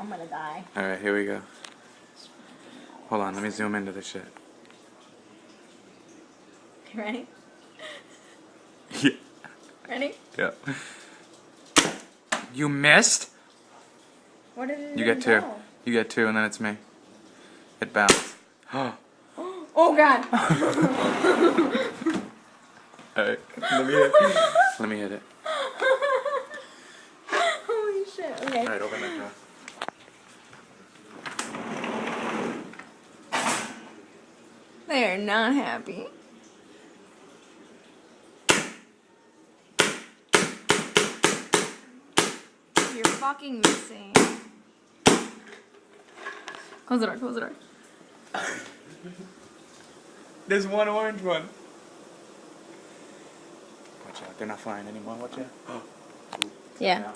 I'm gonna die. Alright, here we go. Hold on, let me zoom into this shit. You ready? Yeah. Ready? Yeah. You missed? Where did it You get two. go? You get two, and then it's me. It bounced. Oh God! Alright, let me hit it. Let me hit it. Holy shit! Okay. Alright, open that door. They are not happy. You're fucking missing. Close the door, close the door. There's one orange one. Watch out, they're not flying anymore, watch out. Yeah. Down.